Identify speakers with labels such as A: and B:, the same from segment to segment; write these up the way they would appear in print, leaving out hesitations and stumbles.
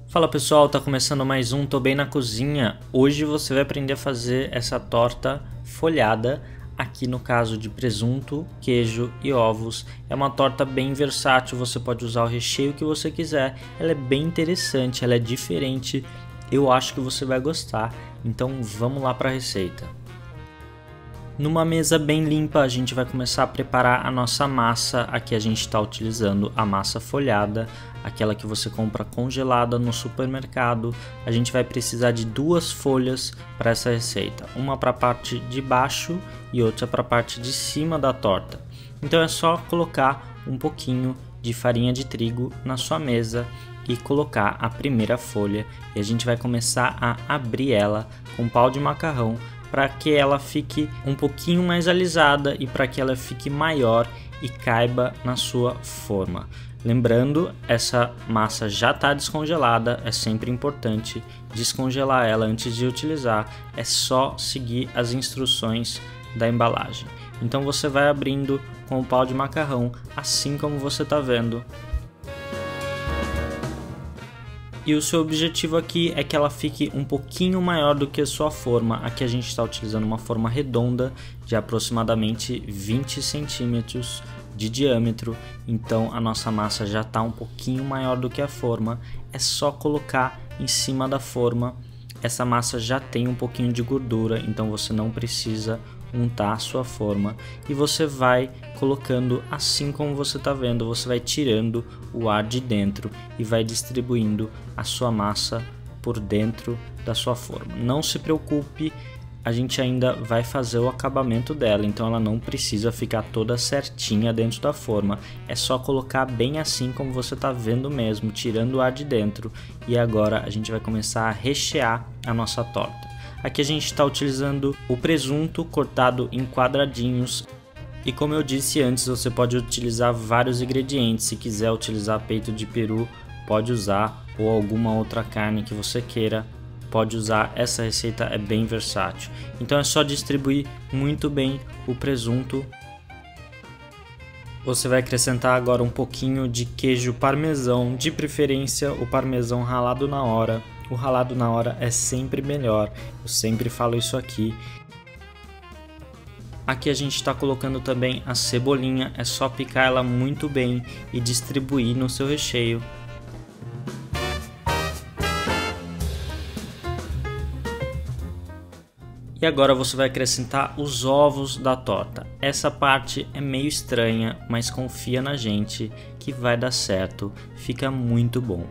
A: Fala pessoal, tá começando mais um Tô Bem na Cozinha. Hoje você vai aprender a fazer essa torta folhada, aqui no caso de presunto, queijo e ovos. É uma torta bem versátil, você pode usar o recheio que você quiser. Ela é bem interessante, ela é diferente, eu acho que você vai gostar. Então vamos lá para a receita. Numa mesa bem limpa, a gente vai começar a preparar a nossa massa. Aqui a gente está utilizando a massa folhada, aquela que você compra congelada no supermercado. A gente vai precisar de duas folhas para essa receita, uma para a parte de baixo e outra para a parte de cima da torta. Então é só colocar um pouquinho de farinha de trigo na sua mesa e colocar a primeira folha, e a gente vai começar a abrir ela com pau de macarrão para que ela fique um pouquinho mais alisada e para que ela fique maior e caiba na sua forma. Lembrando, essa massa já está descongelada, é sempre importante descongelar ela antes de utilizar, é só seguir as instruções da embalagem. Então você vai abrindo com o pau de macarrão, assim como você está vendo. E o seu objetivo aqui é que ela fique um pouquinho maior do que a sua forma. Aqui a gente está utilizando uma forma redonda de aproximadamente 20 centímetros de diâmetro. Então a nossa massa já está um pouquinho maior do que a forma. É só colocar em cima da forma. Essa massa já tem um pouquinho de gordura, então você não precisa untar a sua forma, e você vai colocando assim como você está vendo. Você vai tirando o ar de dentro e vai distribuindo a sua massa por dentro da sua forma. Não se preocupe, a gente ainda vai fazer o acabamento dela, então ela não precisa ficar toda certinha dentro da forma. É só colocar bem assim como você está vendo mesmo, tirando o ar de dentro. E agora a gente vai começar a rechear a nossa torta. Aqui a gente está utilizando o presunto cortado em quadradinhos. E como eu disse antes, você pode utilizar vários ingredientes. Se quiser utilizar peito de peru, pode usar, ou alguma outra carne que você queira, pode usar. Essa receita é bem versátil. Então é só distribuir muito bem o presunto. Você vai acrescentar agora um pouquinho de queijo parmesão, de preferência o parmesão ralado na hora. O ralado na hora é sempre melhor, eu sempre falo isso aqui. Aqui a gente está colocando também a cebolinha, é só picar ela muito bem e distribuir no seu recheio. E agora você vai acrescentar os ovos da torta. Essa parte é meio estranha, mas confia na gente que vai dar certo, fica muito bom.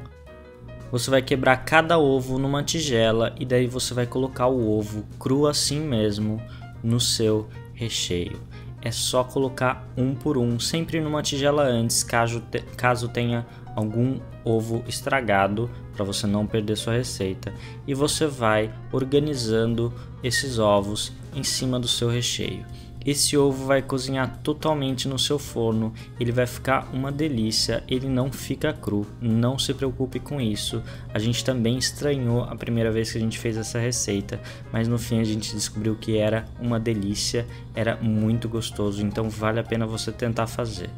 A: Você vai quebrar cada ovo numa tigela e daí você vai colocar o ovo cru assim mesmo no seu recheio. É só colocar um por um, sempre numa tigela antes, caso tenha algum ovo estragado, para você não perder sua receita. E você vai organizando esses ovos em cima do seu recheio. Esse ovo vai cozinhar totalmente no seu forno, ele vai ficar uma delícia, ele não fica cru, não se preocupe com isso. A gente também estranhou a primeira vez que a gente fez essa receita, mas no fim a gente descobriu que era uma delícia, era muito gostoso, então vale a pena você tentar fazer.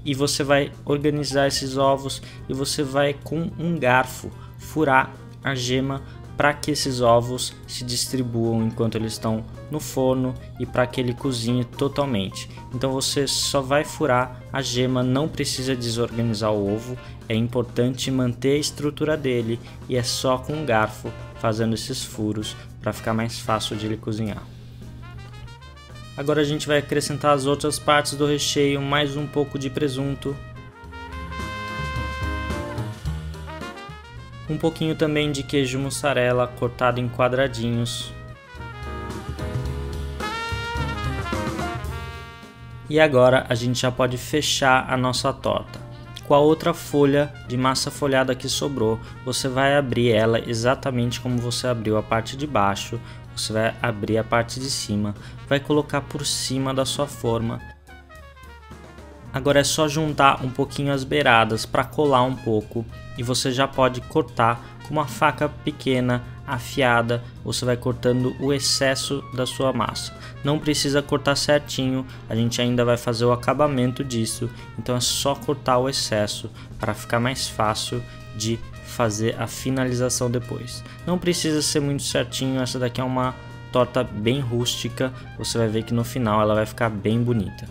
A: E você vai organizar esses ovos e você vai com um garfo furar a gema para que esses ovos se distribuam enquanto eles estão no forno e para que ele cozinhe totalmente. Então você só vai furar a gema, não precisa desorganizar o ovo, é importante manter a estrutura dele e é só com um garfo fazendo esses furos para ficar mais fácil de ele cozinhar. Agora a gente vai acrescentar as outras partes do recheio, mais um pouco de presunto, um pouquinho também de queijo mussarela cortado em quadradinhos. E agora a gente já pode fechar a nossa torta. Com a outra folha de massa folhada que sobrou, você vai abrir ela exatamente como você abriu a parte de baixo. Você vai abrir a parte de cima, vai colocar por cima da sua forma. Agora é só juntar um pouquinho as beiradas para colar um pouco e você já pode cortar com uma faca pequena, afiada. Você vai cortando o excesso da sua massa. Não precisa cortar certinho, a gente ainda vai fazer o acabamento disso, então é só cortar o excesso para ficar mais fácil de fazer a finalização depois. Não precisa ser muito certinho, essa daqui é uma torta bem rústica, você vai ver que no final ela vai ficar bem bonita.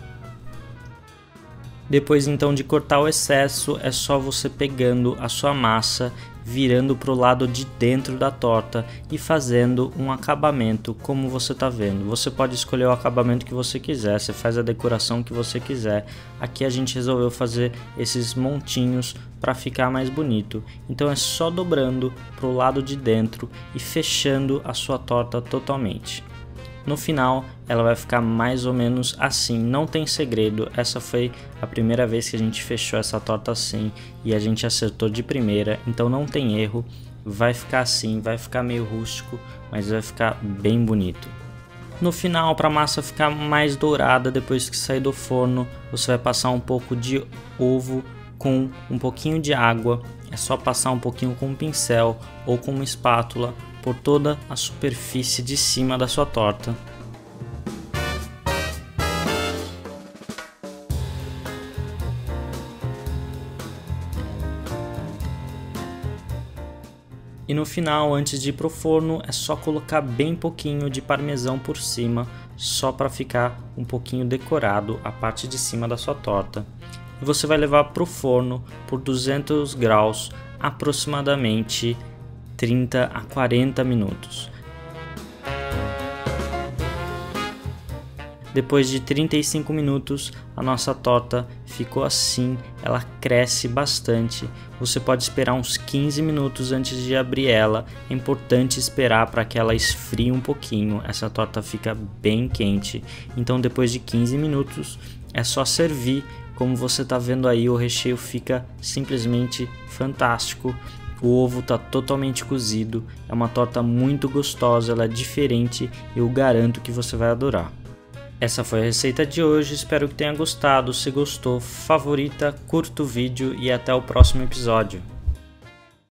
A: Depois então de cortar o excesso, é só você pegando a sua massa, virando para o lado de dentro da torta e fazendo um acabamento como você está vendo. Você pode escolher o acabamento que você quiser, você faz a decoração que você quiser. Aqui a gente resolveu fazer esses montinhos para ficar mais bonito. Então é só dobrando para o lado de dentro e fechando a sua torta totalmente. No final ela vai ficar mais ou menos assim, não tem segredo, essa foi a primeira vez que a gente fechou essa torta assim e a gente acertou de primeira, então não tem erro, vai ficar assim, vai ficar meio rústico, mas vai ficar bem bonito. No final, para a massa ficar mais dourada depois que sair do forno, você vai passar um pouco de ovo com um pouquinho de água, é só passar um pouquinho com um pincel ou com uma espátula por toda a superfície de cima da sua torta. E no final, antes de ir pro forno, é só colocar bem pouquinho de parmesão por cima, só para ficar um pouquinho decorado a parte de cima da sua torta. E você vai levar pro forno por 200 graus, aproximadamente 30 a 40 minutos. Depois de 35 minutos, a nossa torta ficou assim, ela cresce bastante. Você pode esperar uns 15 minutos antes de abrir ela. É importante esperar para que ela esfrie um pouquinho. Essa torta fica bem quente. Então depois de 15 minutos é só servir. Como você está vendo aí, o recheio fica simplesmente fantástico. O ovo está totalmente cozido. É uma torta muito gostosa, ela é diferente e eu garanto que você vai adorar. Essa foi a receita de hoje, espero que tenha gostado. Se gostou, favorita, curta o vídeo e até o próximo episódio.